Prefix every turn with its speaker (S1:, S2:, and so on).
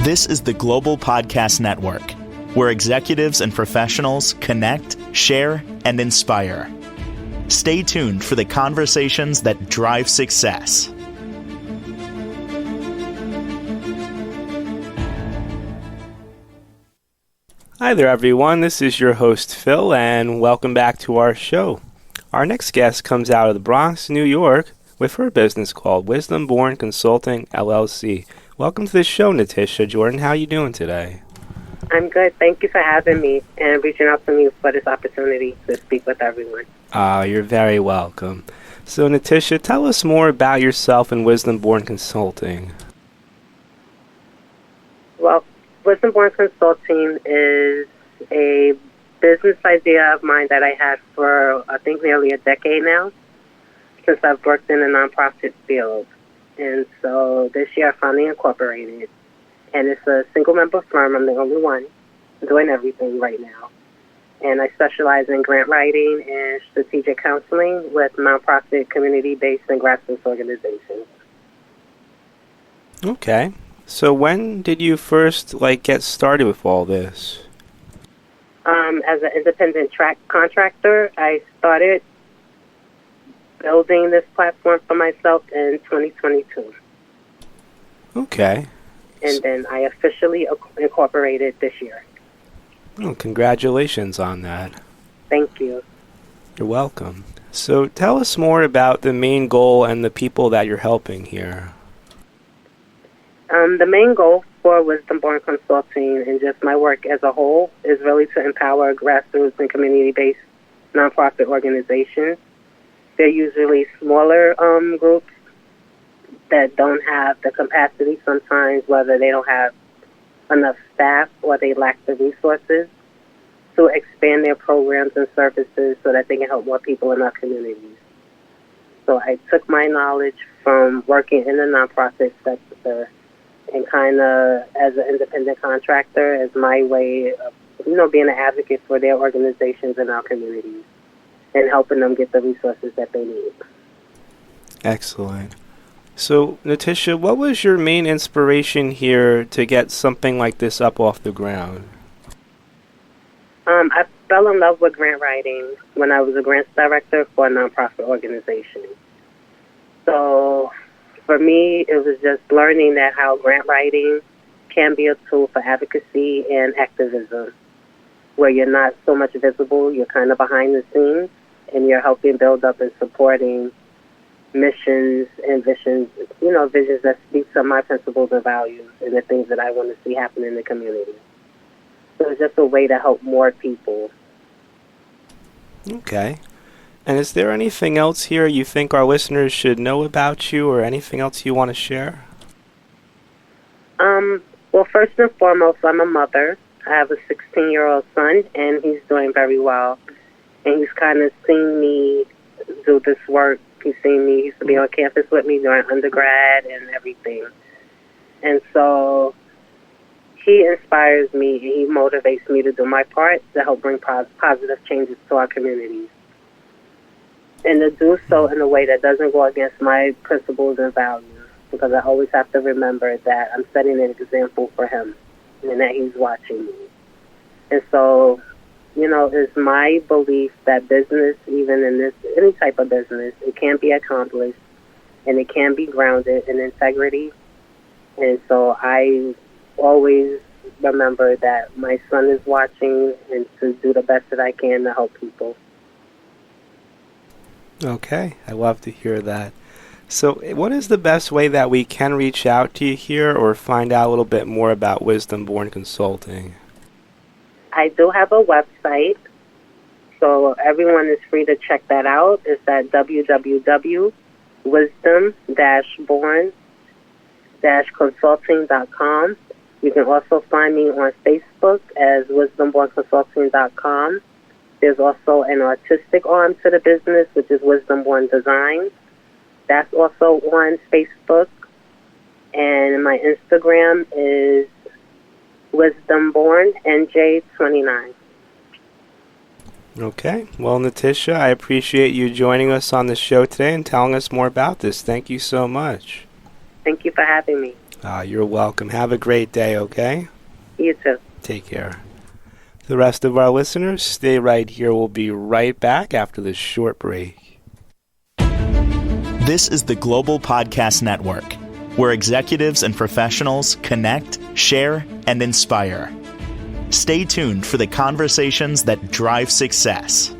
S1: This is the Global Podcast Network, where executives and professionals connect, share, and inspire. Stay tuned for the conversations that drive success.
S2: Hi there, everyone. This is your host, Phil, and welcome back to our show. Our next guest comes out of the Bronx, New York, with her business called Wisdom Born Consulting, LLC. Welcome to the show, Natisha Jordan. How are you doing today?
S3: I'm good. Thank you for having me and reaching out to me for this opportunity to speak with everyone.
S2: You're very welcome. So, Natisha, tell us more about yourself and Wisdom Born Consulting.
S3: Well, Wisdom Born Consulting is a business idea of mine that I had for, I think, nearly a decade now, since I've worked in the nonprofit field. And so this year I finally incorporated. And it's a single-member firm. I'm the only one doing everything right now. And I specialize in grant writing and strategic counseling with nonprofit, community-based, and grassroots organizations.
S2: Okay. So when did you first get started with all this?
S3: As an independent contractor, I started building this platform for myself in 2022.
S2: Okay.
S3: And then I officially incorporated this year.
S2: Oh, congratulations on that.
S3: Thank you.
S2: You're welcome. So tell us more about the main goal and the people that you're helping here.
S3: The main goal for Wisdom Born Consulting and just my work as a whole is really to empower grassroots and community-based nonprofit organizations. They're usually smaller groups that don't have the capacity sometimes, whether they don't have enough staff or they lack the resources to expand their programs and services so that they can help more people in our communities. So I took my knowledge from working in the nonprofit sector and kind of as an independent contractor as my way of, being an advocate for their organizations in our communities and helping them get the resources that they need.
S2: Excellent. So, Natisha, what was your main inspiration here to get something like this up off the ground?
S3: I fell in love with grant writing when I was a grants director for a nonprofit organization. So, for me, it was just learning that how grant writing can be a tool for advocacy and activism, where you're not so much visible, you're kind of behind the scenes, and you're helping build up and supporting missions and visions, visions that speak to my principles and values and the things that I want to see happen in the community. So it's just a way to help more people.
S2: Okay. And is there anything else here you think our listeners should know about you or anything else you want to share?
S3: Well, first and foremost, I'm a mother. I have a 16-year-old son, and he's doing very well. And he's kind of seen me do this work. He's seen me. He used to be on campus with me during undergrad and everything. And so he inspires me. He motivates me to do my part to help bring positive changes to our communities. And to do so in a way that doesn't go against my principles and values, because I always have to remember that I'm setting an example for him and that he's watching me. And so, it's my belief that business, even in any type of business, it can be accomplished and it can be grounded in integrity. And so I always remember that my son is watching and to do the best that I can to help people.
S2: Okay, I love to hear that. So what is the best way that we can reach out to you here or find out a little bit more about Wisdom Born Consulting?
S3: I do have a website, so everyone is free to check that out. It's at www.wisdom-born-consulting.com. You can also find me on Facebook as wisdombornconsulting.com. There's also an artistic arm to the business, which is Wisdom Born Designs. That's also on Facebook. And my Instagram is Wisdom Born NJ29.
S2: Okay. Well, Natisha, I appreciate you joining us on the show today and telling us more about this. Thank you so much.
S3: Thank you for having me.
S2: You're welcome. Have a great day, okay?
S3: You too.
S2: Take care. The rest of our listeners, stay right here. We'll be right back after this short break.
S1: This is the Global Podcast Network, where executives and professionals connect, share, and inspire. Stay tuned for the conversations that drive success.